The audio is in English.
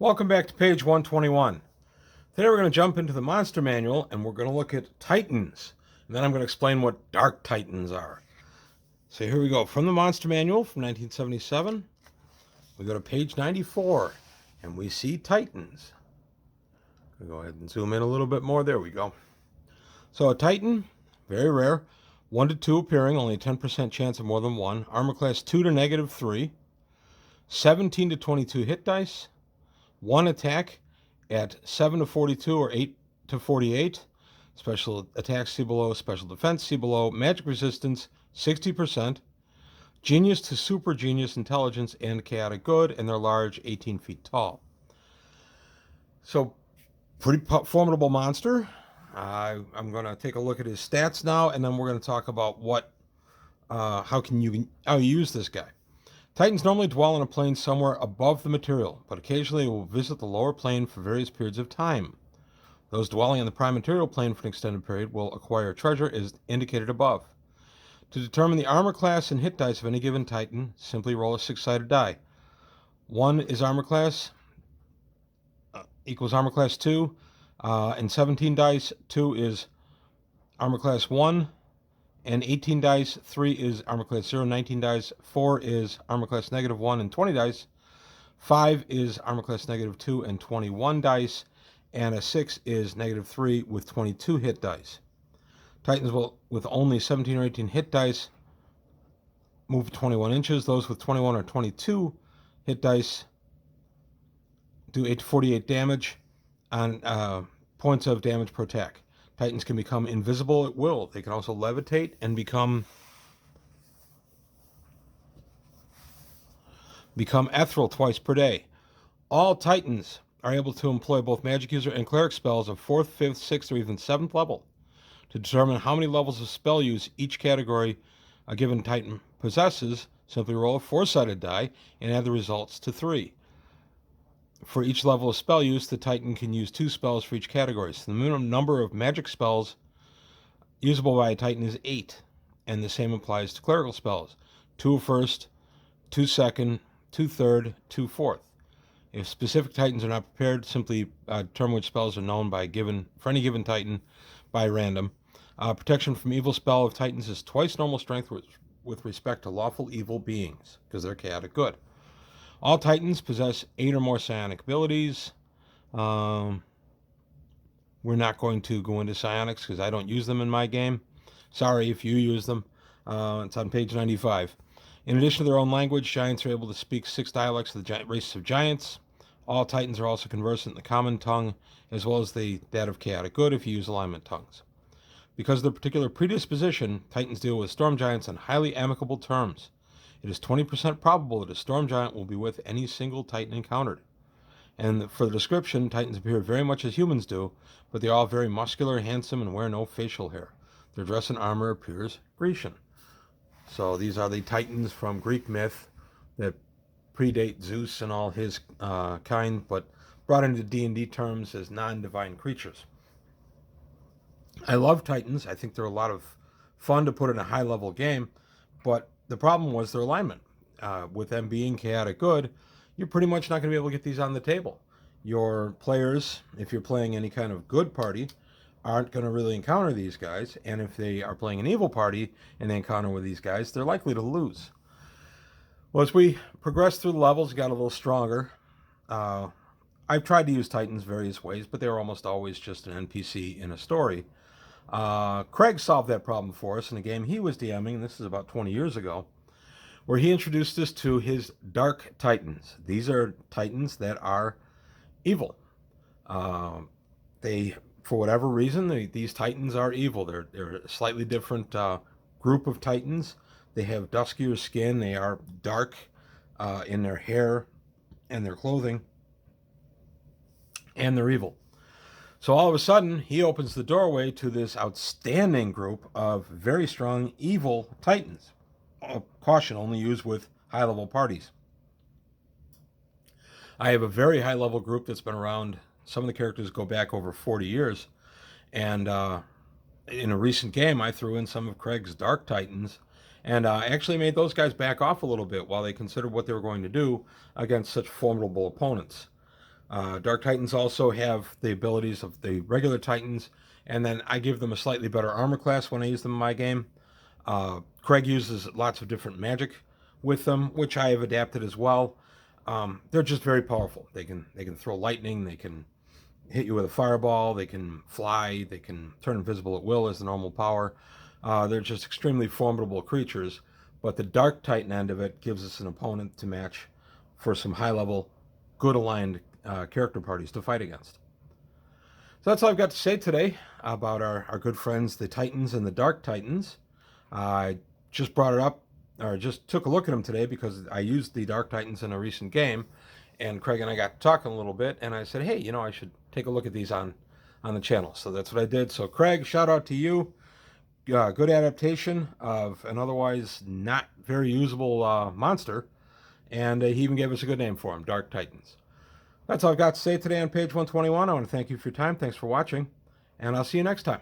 Welcome back to page 121. Today we're going to jump into the monster manual and we're going to look at Titans. And then I'm going to explain what Dark Titans are. So here we go. From the monster manual from 1977, we go to page 94 and we see Titans. We'll go ahead and zoom in a little bit more. There we go. So a Titan, very rare. 1 to 2 appearing, only a 10% chance of more than one. Armor class 2 to -3. 17 to 22 hit dice. 1 attack at 7 to 42 or 8 to 48. Special attack see below, special defense see below. Magic resistance 60%. Genius to super genius intelligence and chaotic good, and they're large, 18 feet tall. So, pretty formidable monster. I'm going to take a look at his stats now, and then we're going to talk about how you use this guy. Titans normally dwell on a plane somewhere above the material, but occasionally they will visit the lower plane for various periods of time. Those dwelling on the prime material plane for an extended period will acquire treasure as indicated above. To determine the armor class and hit dice of any given Titan, simply roll a 6-sided die. 1 is armor class, equals armor class 2, and 17 dice, 2 is armor class 1, and 18 dice, 3 is armor class 0, 19 dice, 4 is armor class -1 and 20 dice, 5 is armor class -2 and 21 dice, and a 6 is -3 with 22 hit dice. Titans will, with only 17 or 18 hit dice, move 21 inches. Those with 21 or 22 hit dice do 8 to 48 damage on points of damage per attack. Titans can become invisible at will. They can also levitate and become ethereal twice per day. All Titans are able to employ both magic user and cleric spells of 4th, 5th, 6th, or even 7th level. To determine how many levels of spell use each category a given Titan possesses, simply roll a 4-sided die and add the results to 3. For each level of spell use, the Titan can use 2 spells for each category. So the minimum number of magic spells usable by a Titan is 8, and the same applies to clerical spells. 2 first, 2 second, 2 third, 2 fourth. If specific Titans are not prepared, simply determine which spells are known for any given Titan by random. Protection from evil spell of Titans is twice normal strength with respect to lawful evil beings, because they're chaotic good. All Titans possess 8 or more psionic abilities. We're not going to go into psionics because I don't use them in my game. Sorry if you use them. It's on page 95. In addition to their own language, giants are able to speak 6 dialects of the races of giants. All Titans are also conversant in the common tongue, as well as that of chaotic good if you use alignment tongues. Because of their particular predisposition, Titans deal with storm giants on highly amicable terms. It is 20% probable that a storm giant will be with any single Titan encountered. And for the description, Titans appear very much as humans do, but they are all very muscular, handsome, and wear no facial hair. Their dress and armor appears Grecian. So these are the Titans from Greek myth that predate Zeus and all his kind, but brought into D&D terms as non-divine creatures. I love Titans. I think they're a lot of fun to put in a high-level game, but the problem was their alignment. With them being chaotic good, you're pretty much not going to be able to get these on the table. Your players, if you're playing any kind of good party, aren't going to really encounter these guys, and if they are playing an evil party and they encounter with these guys, they're likely to lose. Well, as we progressed through the levels, got a little stronger. I've tried to use Titans various ways, but they were almost always just an NPC in a story. Craig solved that problem for us in a game he was DMing, and this is about 20 years ago, where he introduced us to his Dark Titans. These are Titans that are evil. For whatever reason, these Titans are evil. They're a slightly different group of Titans. They have duskier skin. They are dark in their hair and their clothing, and they're evil. So all of a sudden, he opens the doorway to this outstanding group of very strong evil Titans. Caution, only used with high-level parties. I have a very high-level group that's been around. Some of the characters go back over 40 years. And in a recent game, I threw in some of Craig's Dark Titans and actually made those guys back off a little bit while they considered what they were going to do against such formidable opponents. Dark Titans also have the abilities of the regular Titans, and then I give them a slightly better armor class when I use them in my game. Craig uses lots of different magic with them, which I have adapted as well. They're just very powerful. They can throw lightning. They can hit you with a fireball. They can fly. They can turn invisible at will as the normal power. They're just extremely formidable creatures. But the Dark Titan end of it gives us an opponent to match for some high level, good aligned character parties to fight against. So that's all I've got to say today about our good friends, the Titans and the Dark Titans. I just brought it up, or just took a look at them today because I used the Dark Titans in a recent game, and Craig and I got talking a little bit, and I said, hey, I should take a look at these on the channel. So that's what I did. So Craig, shout out to you. Good adaptation of an otherwise not very usable monster, and he even gave us a good name for him, Dark Titans. That's all I've got to say today on page 121. I want to thank you for your time. Thanks for watching, and I'll see you next time.